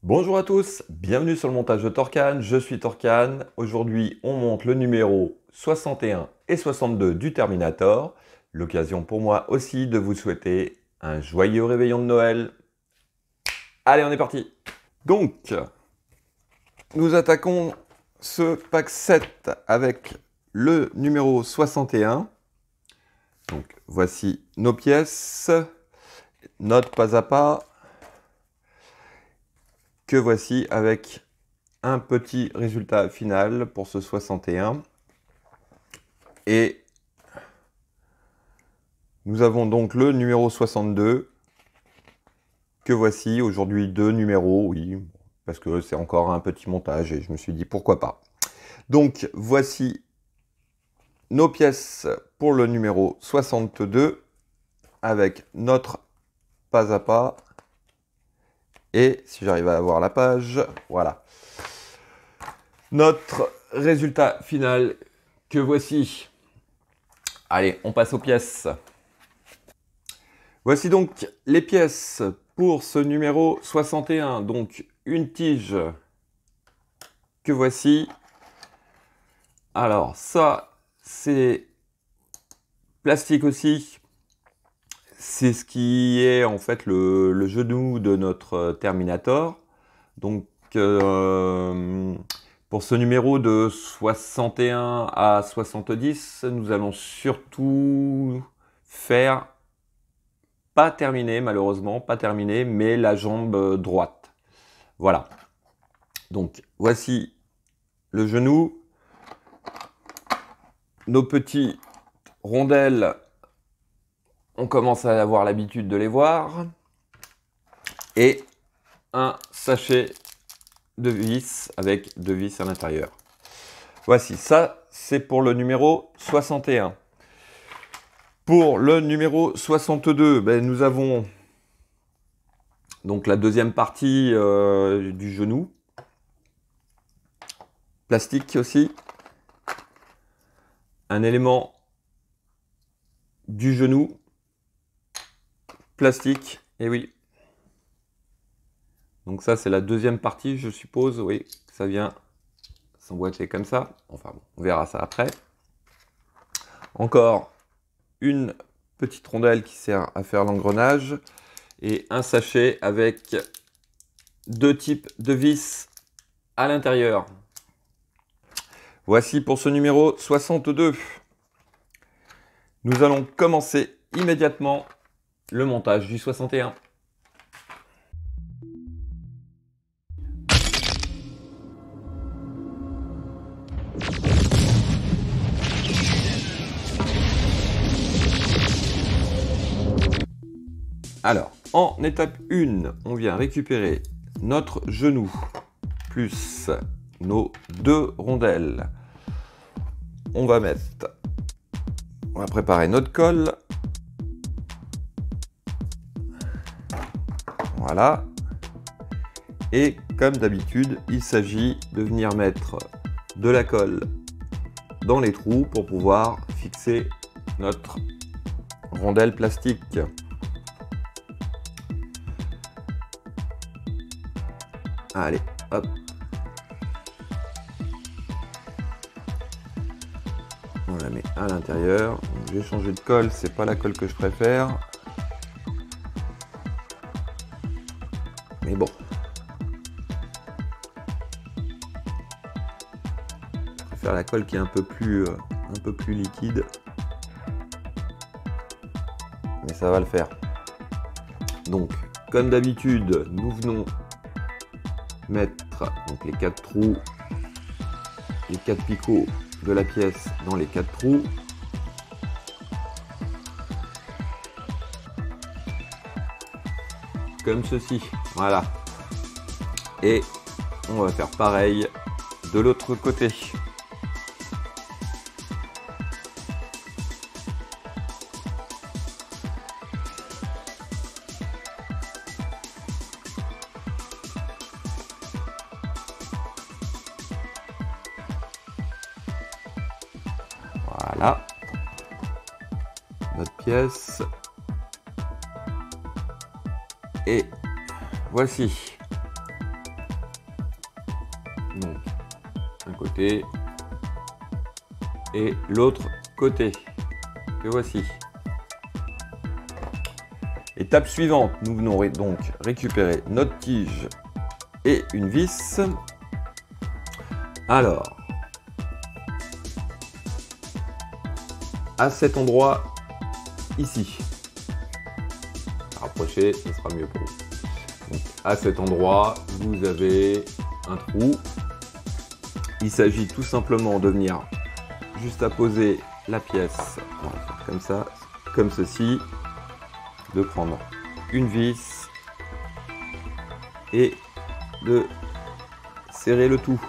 Bonjour à tous, bienvenue sur le montage de Torcan, je suis Torcan. Aujourd'hui, on monte le numéro 61 et 62 du Terminator. L'occasion pour moi aussi de vous souhaiter un joyeux réveillon de Noël. Allez, on est parti. Donc, nous attaquons ce pack 7 avec le numéro 61. Donc, voici nos pièces. Note pas à pas. Que voici avec un petit résultat final pour ce 61. Et nous avons donc le numéro 62. Que voici aujourd'hui deux numéros, oui, parce que c'est encore un petit montage et je me suis dit pourquoi pas. Donc voici nos pièces pour le numéro 62 avec notre pas à pas. Et si j'arrive à avoir la page, voilà. Notre résultat final que voici. Allez, on passe aux pièces. Voici donc les pièces pour ce numéro 61. Donc une tige que voici. Alors ça, c'est plastique aussi. C'est ce qui est en fait le genou de notre Terminator. Donc pour ce numéro de 61 à 70, nous allons surtout faire, pas terminé malheureusement, pas terminé, mais la jambe droite. Voilà. Donc voici le genou. Nos petits rondelles, on commence à avoir l'habitude de les voir. Et un sachet de vis avec deux vis à l'intérieur. Voici, ça c'est pour le numéro 61. Pour le numéro 62, nous avons donc la deuxième partie du genou. Plastique aussi. Un élément du genou. Plastique, et oui. Donc ça c'est la deuxième partie, je suppose, oui, ça vient s'emboîter comme ça. Enfin bon, on verra ça après. Encore une petite rondelle qui sert à faire l'engrenage et un sachet avec deux types de vis à l'intérieur. Voici pour ce numéro 62. Nous allons commencer immédiatement le montage du 61. Alors, en étape 1, on vient récupérer notre genou plus nos deux rondelles. On va préparer notre colle. Voilà. Et comme d'habitude, il s'agit de venir mettre de la colle dans les trous pour pouvoir fixer notre rondelle plastique. Allez, hop. On la met à l'intérieur. J'ai changé de colle, c'est pas la colle que je préfère. Mais bon. Je préfère la colle qui est un peu plus liquide. Mais ça va le faire. Donc, comme d'habitude, nous venons mettre donc les 4 trous, les 4 picots de la pièce dans les 4 trous. Comme ceci, voilà. Et on va faire pareil de l'autre côté. Voilà. Notre pièce. Et voici côté et l'autre côté, que voici. Étape suivante, nous venons donc récupérer notre tige et une vis. Alors, à cet endroit ici, rapprochez, ce sera mieux pour vous. Donc, à cet endroit, vous avez un trou. Il s'agit tout simplement de venir juste à poser la pièce, on va faire comme ça, comme ceci, de prendre une vis et de serrer le tout,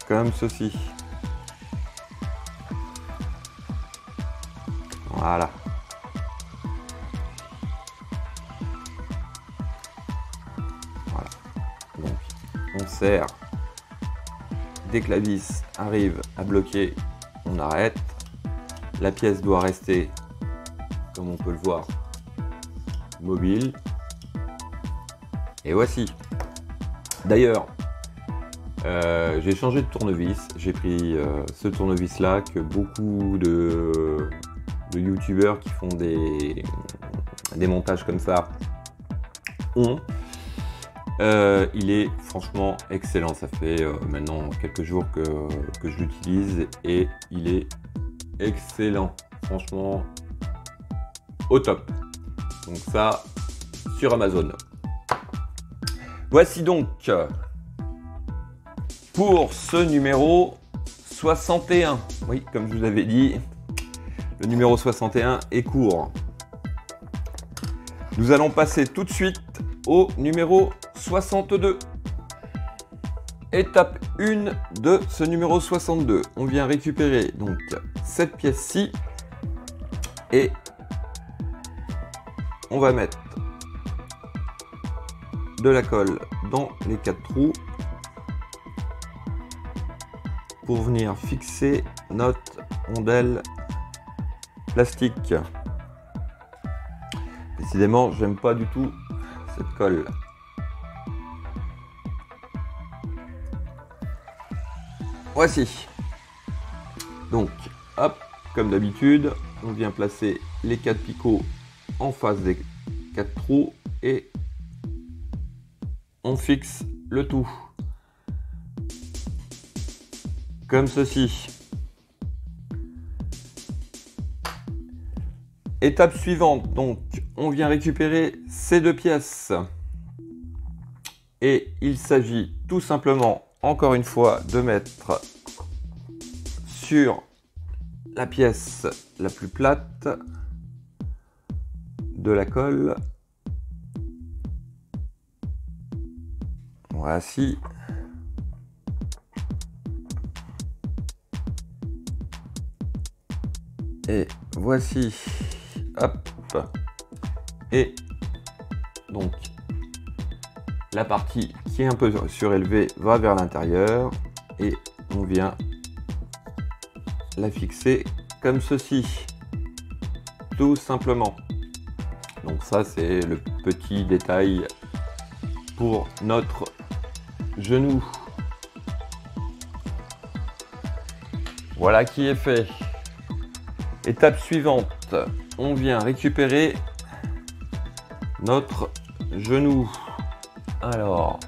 comme ceci. Voilà. Voilà. Donc, on serre. Dès que la vis arrive à bloquer, on arrête. La pièce doit rester, comme on peut le voir, mobile. Et voici. D'ailleurs, j'ai changé de tournevis. J'ai pris ce tournevis là que beaucoup de youtubeurs qui font des montages comme ça ont. Il est franchement excellent. Ça fait maintenant quelques jours que je l'utilise et il est excellent. Franchement, au top. Donc ça, sur Amazon. Voici donc pour ce numéro 61. Oui, comme je vous avais dit, le numéro 61 est court. Nous allons passer tout de suite au numéro 62. Étape 1 de ce numéro 62. On vient récupérer donc cette pièce-ci et on va mettre de la colle dans les 4 trous pour venir fixer notre rondelle plastique. Décidément, j'aime pas du tout cette colle. Voici. Donc, hop, comme d'habitude, on vient placer les 4 picots en face des 4 trous et on fixe le tout. Comme ceci. Étape suivante, donc, on vient récupérer ces 2 pièces. Et il s'agit tout simplement, encore une fois, de mettre sur la pièce la plus plate de la colle. Voici. Et voici. Hop. Et donc, la partie qui est un peu surélevée va vers l'intérieur et on vient la fixer comme ceci, tout simplement. Donc ça, c'est le petit détail pour notre genou. Voilà qui est fait. Étape suivante, on vient récupérer notre genou. Alors,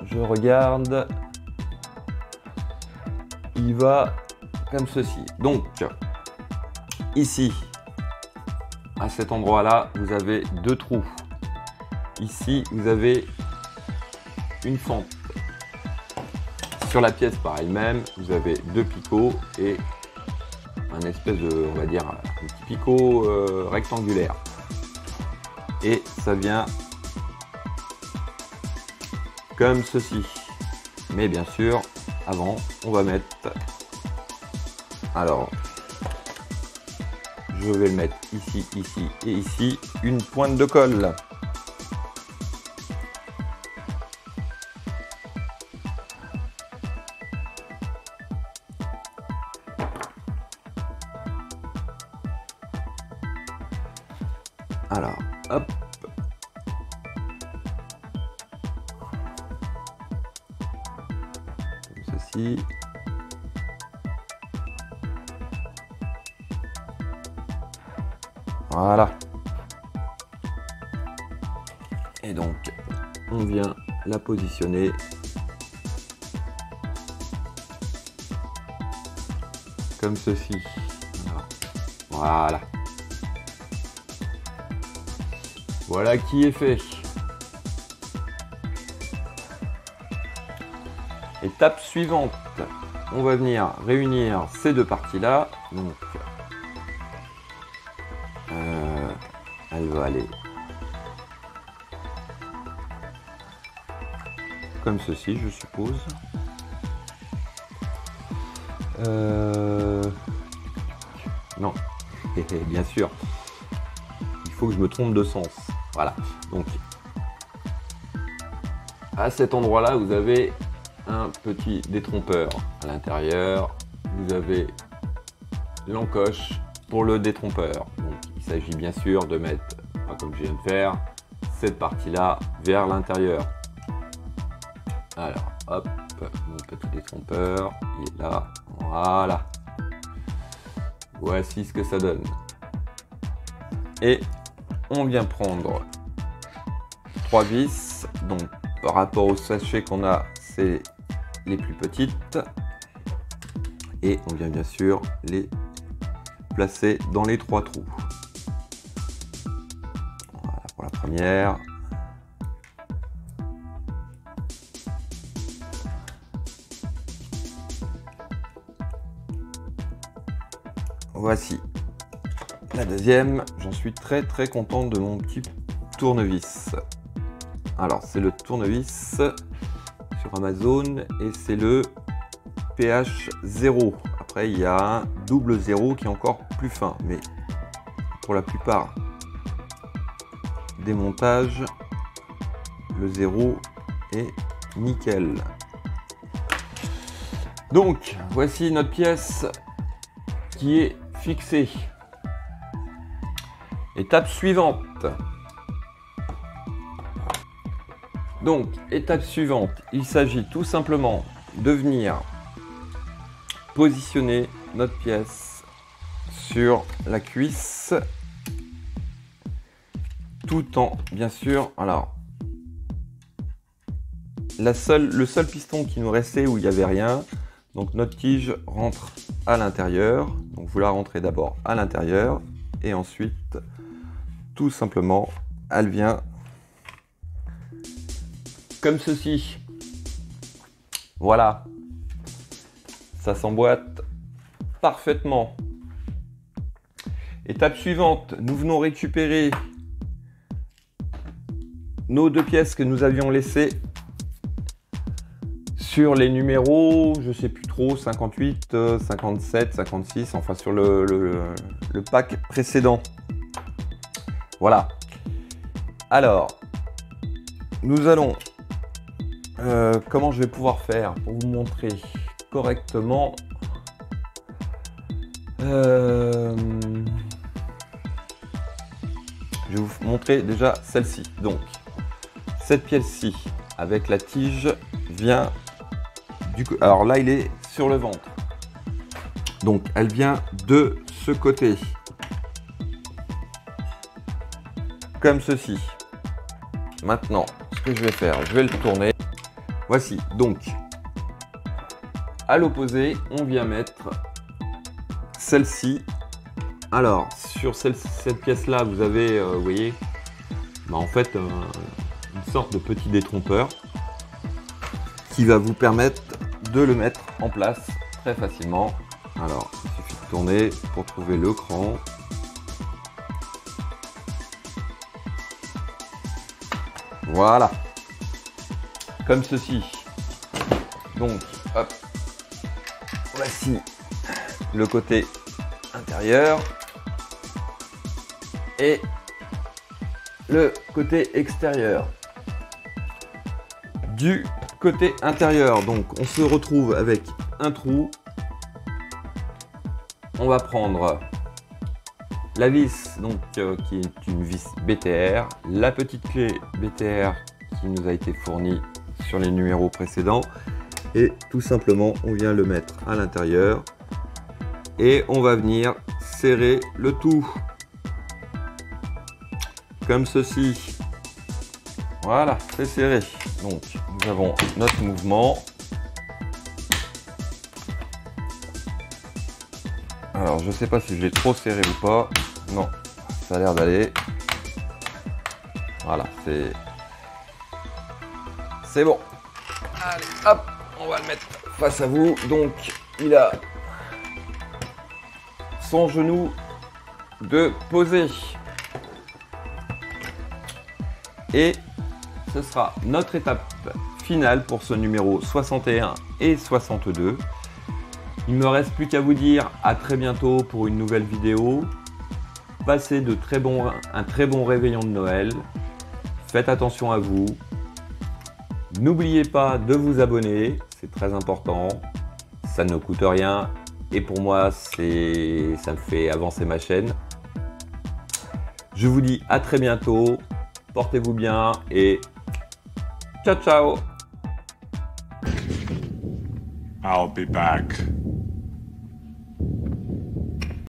je regarde. Il va comme ceci. Donc, ici, à cet endroit-là, vous avez 2 trous. Ici, vous avez une fente. Sur la pièce par elle-même, vous avez 2 picots et un espèce de, on va dire, un petit picot rectangulaire. Et ça vient comme ceci. Mais bien sûr, avant, on va mettre... Alors, je vais le mettre ici, ici et ici, une pointe de colle. Alors, hop. ici. Voilà. Et donc, on vient la positionner comme ceci. Voilà. Voilà qui est fait. Étape suivante, on va venir réunir ces deux parties-là. Donc, elle va aller comme ceci, je suppose. Non, bien sûr. Il faut que je me trompe de sens. Voilà. Donc, à cet endroit-là, vous avez un petit détrompeur à l'intérieur. Vous avez l'encoche pour le détrompeur. Donc, il s'agit bien sûr de mettre, comme je viens de faire, cette partie-là vers l'intérieur. Alors, hop, mon petit détrompeur, il est là. Voilà. Voici ce que ça donne. Et on vient prendre 3 vis. Donc, par rapport au sachet qu'on a, c'est les plus petites. Et on vient bien sûr les placer dans les 3 trous. Voilà pour la première. Voici la deuxième. J'en suis très content de mon petit tournevis. Alors c'est le tournevis sur Amazon et c'est le PH 0. Après il y a un double 0 qui est encore plus fin, mais pour la plupart des montages, le 0 est nickel. Donc voici notre pièce qui est fixée. Étape suivante. Donc, étape suivante, il s'agit tout simplement de venir positionner notre pièce sur la cuisse, tout en, bien sûr, alors, le seul piston qui nous restait où il n'y avait rien, donc notre tige rentre à l'intérieur, donc vous la rentrez d'abord à l'intérieur, et ensuite, tout simplement, elle vient comme ceci. Voilà. Ça s'emboîte parfaitement. Étape suivante, nous venons récupérer nos deux pièces que nous avions laissées sur les numéros, je sais plus trop, 58, 57, 56, enfin sur le pack précédent. Voilà. Alors, nous allons... comment je vais pouvoir faire pour vous montrer correctement. Je vais vous montrer déjà celle-ci. Donc, cette pièce-ci, avec la tige, vient du... Alors là, il est sur le ventre. Donc, elle vient de ce côté. Comme ceci. Maintenant, ce que je vais faire, je vais le tourner. Voici, donc, à l'opposé, on vient mettre celle-ci. Alors, sur cette pièce-là, vous avez, vous voyez, en fait, une sorte de petit détrompeur qui va vous permettre de le mettre en place très facilement. Alors, il suffit de tourner pour trouver le cran. Voilà. Comme ceci. Donc, hop. Voici le côté intérieur et le côté extérieur. Du côté intérieur, donc on se retrouve avec un trou. On va prendre la vis, donc qui est une vis BTR, la petite clé BTR qui nous a été fournie sur les numéros précédents, Et tout simplement, on vient le mettre à l'intérieur. Et on va venir serrer le tout. Comme ceci. Voilà, c'est serré. Donc, nous avons notre mouvement. Alors, je ne sais pas si je l'ai trop serré ou pas. Non, ça a l'air d'aller. Voilà, c'est bon. Allez, hop, on va le mettre face à vous. Donc, il a son genou de poser. Et ce sera notre étape finale pour ce numéro 61 et 62. Il ne me reste plus qu'à vous dire à très bientôt pour une nouvelle vidéo. Passez un très bon réveillon de Noël. Faites attention à vous. N'oubliez pas de vous abonner, c'est très important. Ça ne coûte rien et pour moi, ça me fait avancer ma chaîne. Je vous dis à très bientôt. Portez-vous bien et ciao ciao. I'll be back.